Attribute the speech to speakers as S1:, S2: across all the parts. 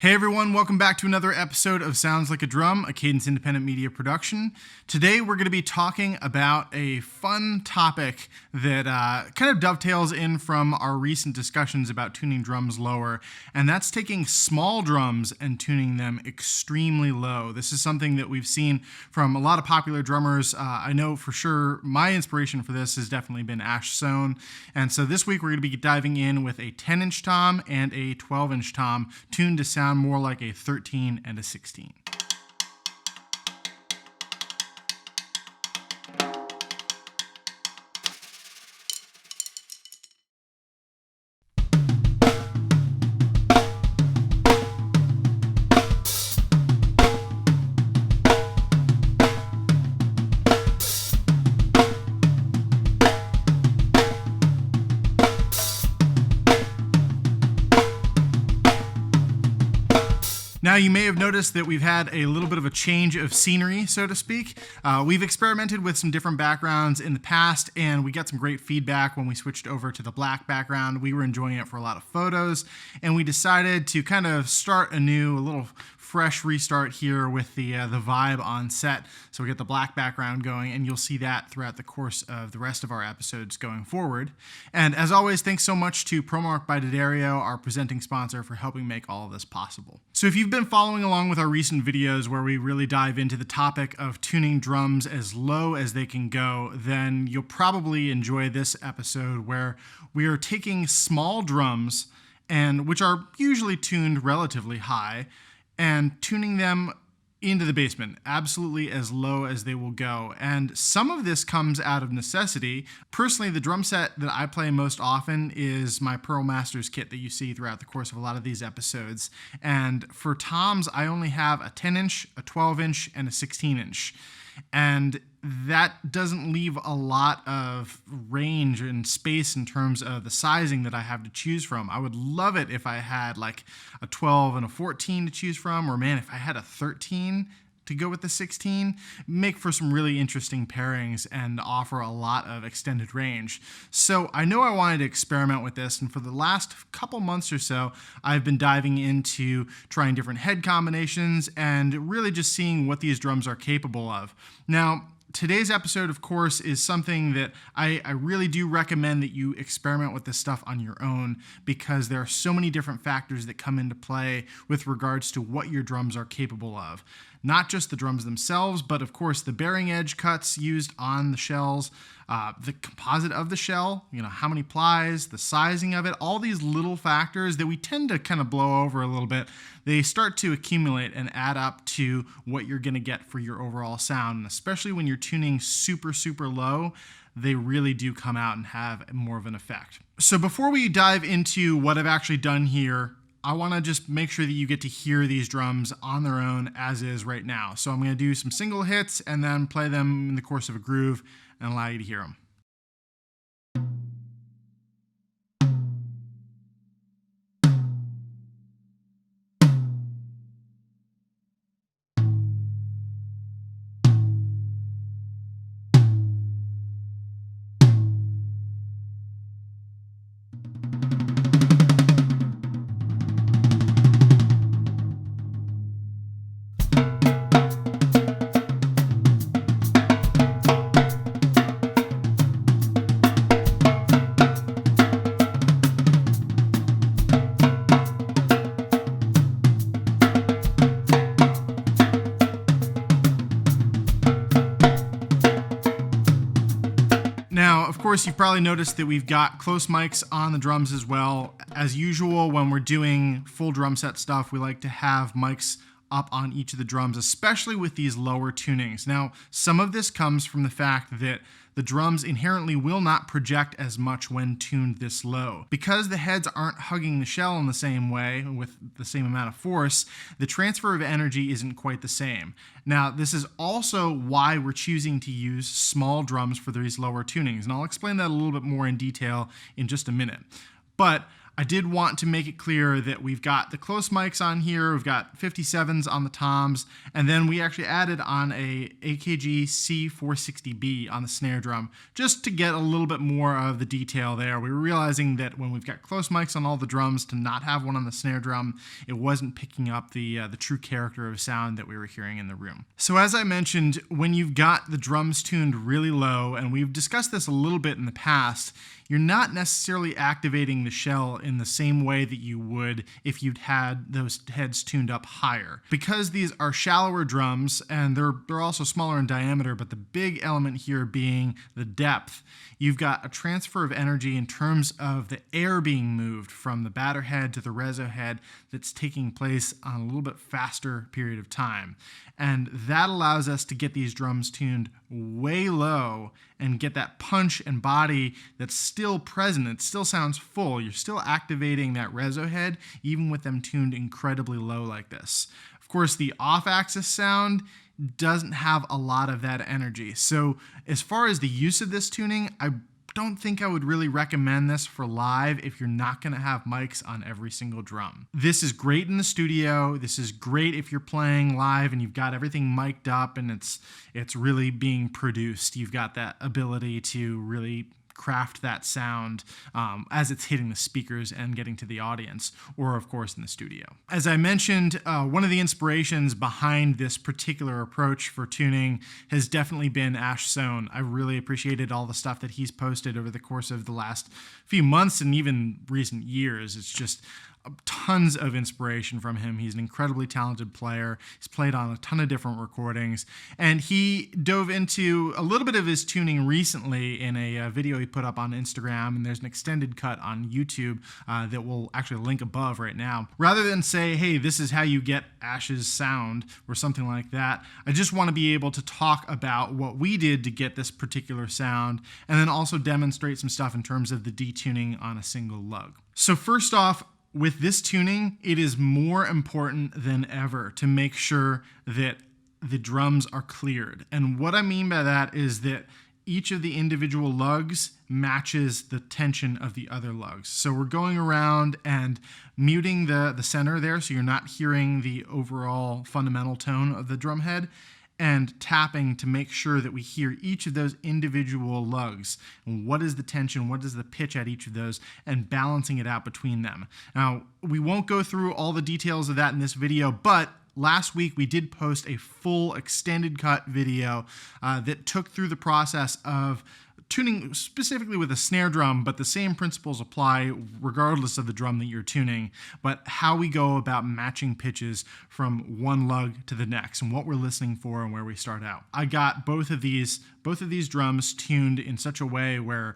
S1: Hey everyone, welcome back to another episode of Sounds Like a Drum, a Cadence independent media production. Today we're going to be talking about a fun topic that kind of dovetails in from our recent discussions about tuning drums lower, and that's taking small drums and tuning them extremely low. This is something that we've seen from a lot of popular drummers. I know for sure my inspiration for this has definitely been Ash Sohn, and so this week we're going to be diving in with a 10-inch tom and a 12-inch tom tuned to sound more like a 13 and a 16. Now, you may have noticed that we've had a little bit of a change of scenery, so to speak. We've experimented with some different backgrounds in the past, and we got some great feedback when we switched over to the black background. We were enjoying it for a lot of photos, and we decided to kind of start a little fresh restart here with the vibe on set. So we get the black background going, and you'll see that throughout the course of the rest of our episodes going forward. And as always, thanks so much to ProMark by D'Addario, our presenting sponsor, for helping make all of this possible. So if you've been following along with our recent videos where we really dive into the topic of tuning drums as low as they can go, then you'll probably enjoy this episode where we are taking small drums, and which are usually tuned relatively high, and tuning them into the basement, absolutely as low as they will go. And some of this comes out of necessity. Personally, the drum set that I play most often is my Pearl Masters kit that you see throughout the course of a lot of these episodes. And for toms, I only have a 10-inch, a 12-inch, and a 16-inch. And that doesn't leave a lot of range and space in terms of the sizing that I have to choose from. I would love it if I had like a 12 and a 14 to choose from, or man, if I had a 13 to go with the 16, make for some really interesting pairings and offer a lot of extended range. So I know I wanted to experiment with this, and for the last couple months or so, I've been diving into trying different head combinations and really just seeing what these drums are capable of. Now, today's episode, of course, is something that I really do recommend that you experiment with this stuff on your own, because there are so many different factors that come into play with regards to what your drums are capable of. Not just the drums themselves, but of course the bearing edge cuts used on the shells, the composite of the shell, how many plies, the sizing of it, all these little factors that we tend to kind of blow over a little bit, they start to accumulate and add up to what you're going to get for your overall sound. And especially when you're tuning super, super low, they really do come out and have more of an effect. So before we dive into what I've actually done here, I want to just make sure that you get to hear these drums on their own as is right now. So I'm going to do some single hits and then play them in the course of a groove and allow you to hear them. Now, of course, you've probably noticed that we've got close mics on the drums as well. As usual, when we're doing full drum set stuff, we like to have mics up on each of the drums, especially with these lower tunings. Now, some of this comes from the fact that the drums inherently will not project as much when tuned this low. Because the heads aren't hugging the shell in the same way, with the same amount of force, the transfer of energy isn't quite the same. Now, this is also why we're choosing to use small drums for these lower tunings, and I'll explain that a little bit more in detail in just a minute. But I did want to make it clear that we've got the close mics on here, we've got 57s on the toms, and then we actually added on a AKG C460B on the snare drum, just to get a little bit more of the detail there. We were realizing that when we've got close mics on all the drums, to not have one on the snare drum, it wasn't picking up the true character of sound that we were hearing in the room. So as I mentioned, when you've got the drums tuned really low, and we've discussed this a little bit in the past, you're not necessarily activating the shell in the same way that you would if you'd had those heads tuned up higher. Because these are shallower drums, and they're also smaller in diameter, but the big element here being the depth, you've got a transfer of energy in terms of the air being moved from the batter head to the reso head that's taking place on a little bit faster period of time. And that allows us to get these drums tuned way low and get that punch and body that's still present. It still sounds full. You're still activating that reso head even with them tuned incredibly low like this. Of course, the off-axis sound doesn't have a lot of that energy. So as far as the use of this tuning, I don't think I would really recommend this for live if you're not going to have mics on every single drum. This is great in the studio. This is great if you're playing live and you've got everything mic'd up and it's really being produced. You've got that ability to really craft that sound as it's hitting the speakers and getting to the audience, or of course in the studio. As I mentioned, one of the inspirations behind this particular approach for tuning has definitely been Ash Sohn. I really appreciated all the stuff that he's posted over the course of the last few months and even recent years. It's just tons of inspiration from him. He's an incredibly talented player. He's played on a ton of different recordings, and he dove into a little bit of his tuning recently in a video he put up on Instagram, and there's an extended cut on YouTube that we'll actually link above right now. Rather than say, hey, this is how you get Ash's sound or something like that, I just want to be able to talk about what we did to get this particular sound, and then also demonstrate some stuff in terms of the detuning on a single lug. So first off, with this tuning, it is more important than ever to make sure that the drums are cleared. And what I mean by that is that each of the individual lugs matches the tension of the other lugs. So we're going around and muting the center there so you're not hearing the overall fundamental tone of the drum head, and tapping to make sure that we hear each of those individual lugs and what is the tension, what is the pitch at each of those, and balancing it out between them. Now, we won't go through all the details of that in this video, but last week we did post a full extended cut video that took through the process of tuning specifically with a snare drum, but the same principles apply regardless of the drum that you're tuning, but how we go about matching pitches from one lug to the next and what we're listening for and where we start out. I got both of these drums tuned in such a way where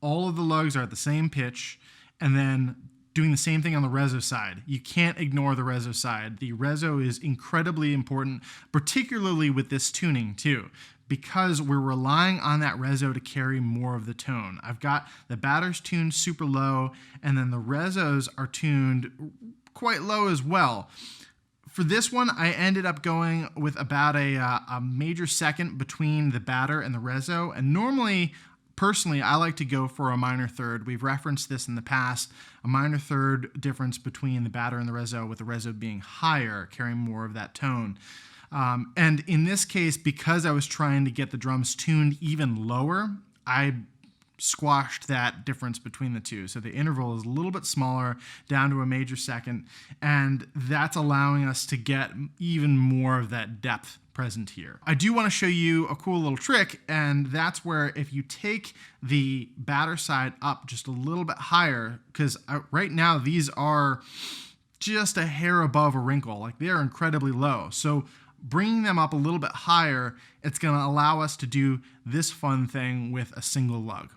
S1: all of the lugs are at the same pitch, and then doing the same thing on the reso side. You can't ignore the reso side. The reso is incredibly important, particularly with this tuning too, because we're relying on that reso to carry more of the tone. I've got the batters tuned super low, and then the resos are tuned quite low as well. For this one, I ended up going with about a major second between the batter and the reso, and normally, personally, I like to go for a minor third. We've referenced this in the past, a minor third difference between the batter and the reso, with the reso being higher, carrying more of that tone. And in this case, because I was trying to get the drums tuned even lower, I squashed that difference between the two. So the interval is a little bit smaller, down to a major second, and that's allowing us to get even more of that depth present here. I do want to show you a cool little trick, and that's where if you take the batter side up just a little bit higher, because right now these are just a hair above a wrinkle, like they are incredibly low. So bringing them up a little bit higher, it's going to allow us to do this fun thing with a single lug.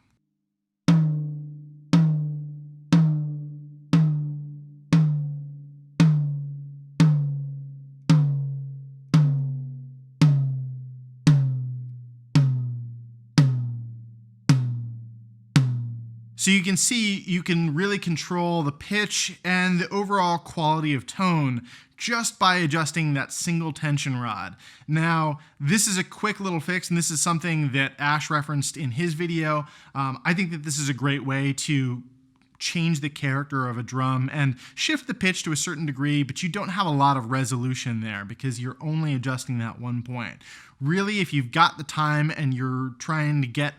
S1: So you can see you can really control the pitch and the overall quality of tone just by adjusting that single tension rod. Now, this is a quick little fix, and this is something that Ash referenced in his video. I think that this is a great way to change the character of a drum and shift the pitch to a certain degree, but you don't have a lot of resolution there because you're only adjusting that one point. Really, if you've got the time and you're trying to get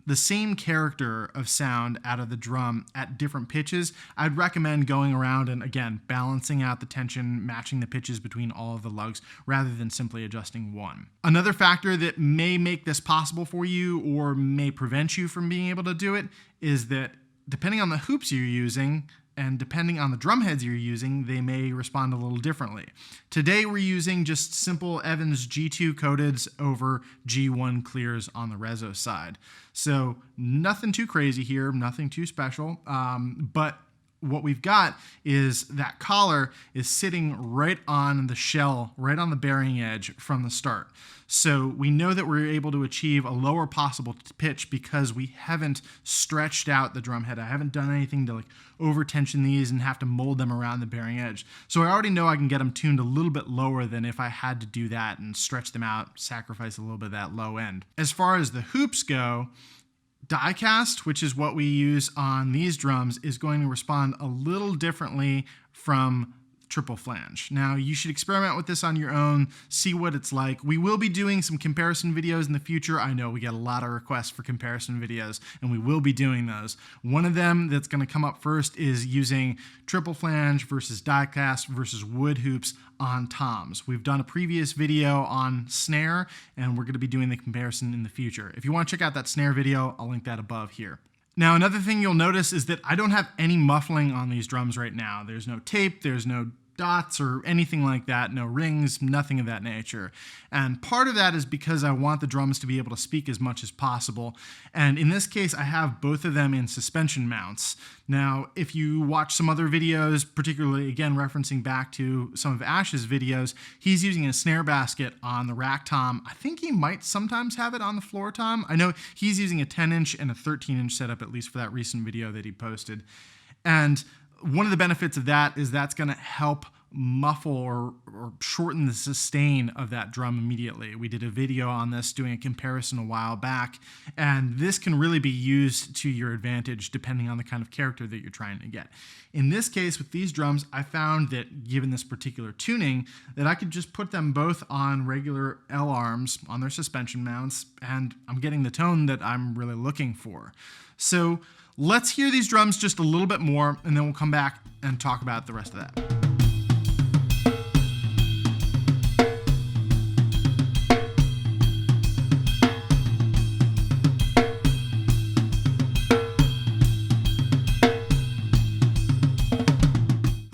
S1: the same character of sound out of the drum at different pitches, I'd recommend going around and, again, balancing out the tension, matching the pitches between all of the lugs rather than simply adjusting one. Another factor that may make this possible for you or may prevent you from being able to do it is that depending on the hoops you're using, and depending on the drum heads you're using, they may respond a little differently. Today we're using just simple Evans G2 coateds over G1 clears on the Rezo side. So nothing too crazy here, nothing too special, but what we've got is that collar is sitting right on the shell, right on the bearing edge from the start. So we know that we're able to achieve a lower possible pitch because we haven't stretched out the drum head. I haven't done anything to over tension these and have to mold them around the bearing edge. So I already know I can get them tuned a little bit lower than if I had to do that and stretch them out, sacrifice a little bit of that low end. As far as the hoops go, die cast, which is what we use on these drums, is going to respond a little differently from triple flange. Now, you should experiment with this on your own, see what it's like. We will be doing some comparison videos in the future. I know we get a lot of requests for comparison videos, and we will be doing those. One of them that's going to come up first is using triple flange versus die cast versus wood hoops on toms. We've done a previous video on snare, and we're going to be doing the comparison in the future. If you want to check out that snare video, I'll link that above here. Now, another thing you'll notice is that I don't have any muffling on these drums right now. There's no tape, there's no dots or anything like that, no rings, nothing of that nature. And part of that is because I want the drums to be able to speak as much as possible. And in this case, I have both of them in suspension mounts. Now, if you watch some other videos, particularly, again, referencing back to some of Ash's videos, he's using a snare basket on the rack tom. I think he might sometimes have it on the floor tom. I know he's using a 10-inch and a 13-inch setup, at least for that recent video that he posted. And one of the benefits of that is that's going to help muffle or shorten the sustain of that drum immediately. We did a video on this doing a comparison a while back, and this can really be used to your advantage depending on the kind of character that you're trying to get. In this case, with these drums, I found that given this particular tuning, that I could just put them both on regular L arms on their suspension mounts, and I'm getting the tone that I'm really looking for. So let's hear these drums just a little bit more, and then we'll come back and talk about the rest of that.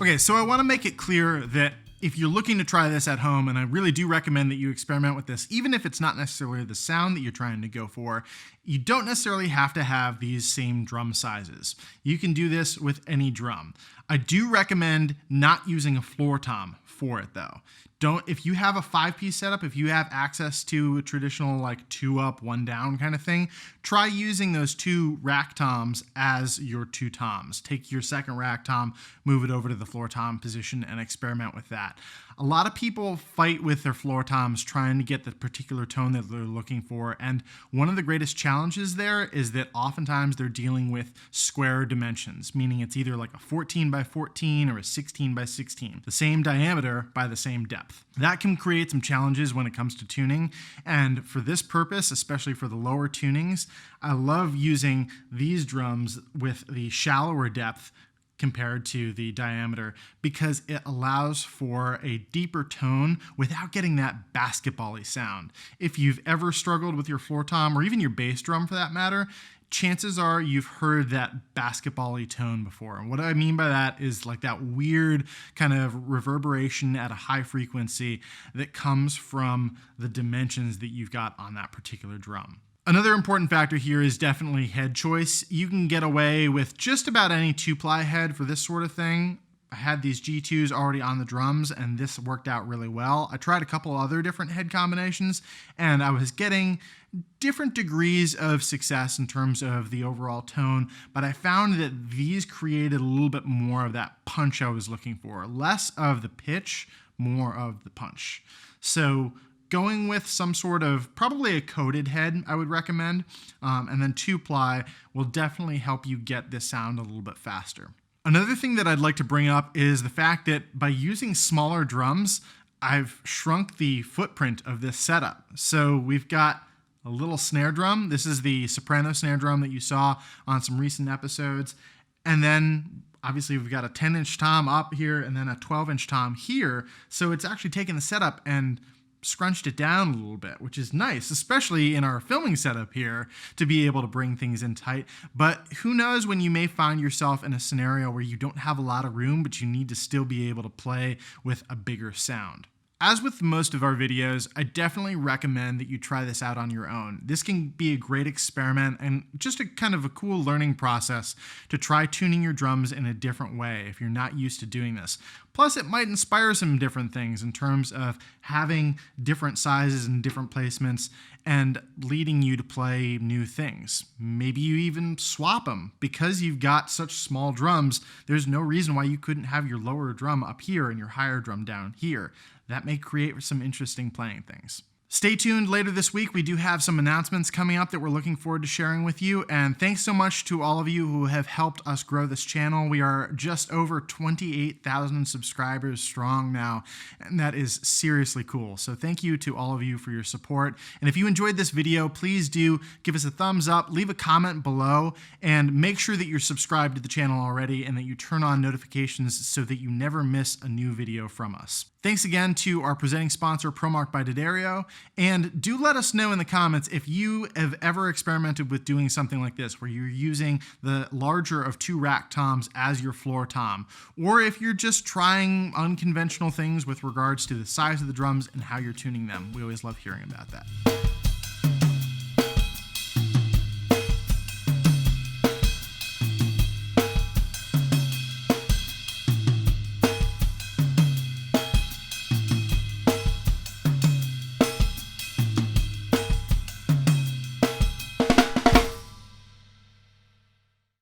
S1: Okay, so I want to make it clear that if you're looking to try this at home, and I really do recommend that you experiment with this, even if it's not necessarily the sound that you're trying to go for, you don't necessarily have to have these same drum sizes. You can do this with any drum. I do recommend not using a floor tom for it though. If you have a 5-piece setup, if you have access to a traditional like 2 up, 1 down kind of thing, try using those 2 rack toms as your 2 toms. Take your second rack tom, move it over to the floor tom position, and experiment with that. A lot of people fight with their floor toms trying to get the particular tone that they're looking for, and one of the greatest challenges there is that oftentimes they're dealing with square dimensions, meaning it's either like a 14 by 14 or a 16 by 16, the same diameter by the same depth. That can create some challenges when it comes to tuning, and for this purpose, especially for the lower tunings, I love using these drums with the shallower depth compared to the diameter because it allows for a deeper tone without getting that basketball-y sound. If you've ever struggled with your floor tom or even your bass drum for that matter, chances are you've heard that basketball-y tone before. And what I mean by that is like that weird kind of reverberation at a high frequency that comes from the dimensions that you've got on that particular drum. Another important factor here is definitely head choice. You can get away with just about any 2-ply head for this sort of thing. I had these G2s already on the drums, and this worked out really well. I tried a couple other different head combinations, and I was getting different degrees of success in terms of the overall tone, but I found that these created a little bit more of that punch I was looking for. Less of the pitch, more of the punch. So going with some sort of, probably a coated head, I would recommend. And then 2-ply will definitely help you get this sound a little bit faster. Another thing that I'd like to bring up is the fact that by using smaller drums, I've shrunk the footprint of this setup. So we've got a little snare drum. This is the soprano snare drum that you saw on some recent episodes. And then obviously we've got a 10-inch tom up here and then a 12-inch tom here. So it's actually taken the setup and scrunched it down a little bit, which is nice, especially in our filming setup here, to be able to bring things in tight. But who knows when you may find yourself in a scenario where you don't have a lot of room, but you need to still be able to play with a bigger sound. As with most of our videos, I definitely recommend that you try this out on your own. This can be a great experiment and just a kind of a cool learning process to try tuning your drums in a different way if you're not used to doing this. Plus, it might inspire some different things in terms of having different sizes and different placements and leading you to play new things. Maybe you even swap them. Because you've got such small drums, there's no reason why you couldn't have your lower drum up here and your higher drum down here. That may create some interesting playing things. Stay tuned later this week. We do have some announcements coming up that we're looking forward to sharing with you. And thanks so much to all of you who have helped us grow this channel. We are just over 28,000 subscribers strong now, and that is seriously cool. So thank you to all of you for your support. And if you enjoyed this video, please do give us a thumbs up, leave a comment below, and make sure that you're subscribed to the channel already and that you turn on notifications so that you never miss a new video from us. Thanks again to our presenting sponsor, ProMark by D'Addario. And do let us know in the comments if you have ever experimented with doing something like this, where you're using the larger of 2 rack toms as your floor tom, or if you're just trying unconventional things with regards to the size of the drums and how you're tuning them. We always love hearing about that.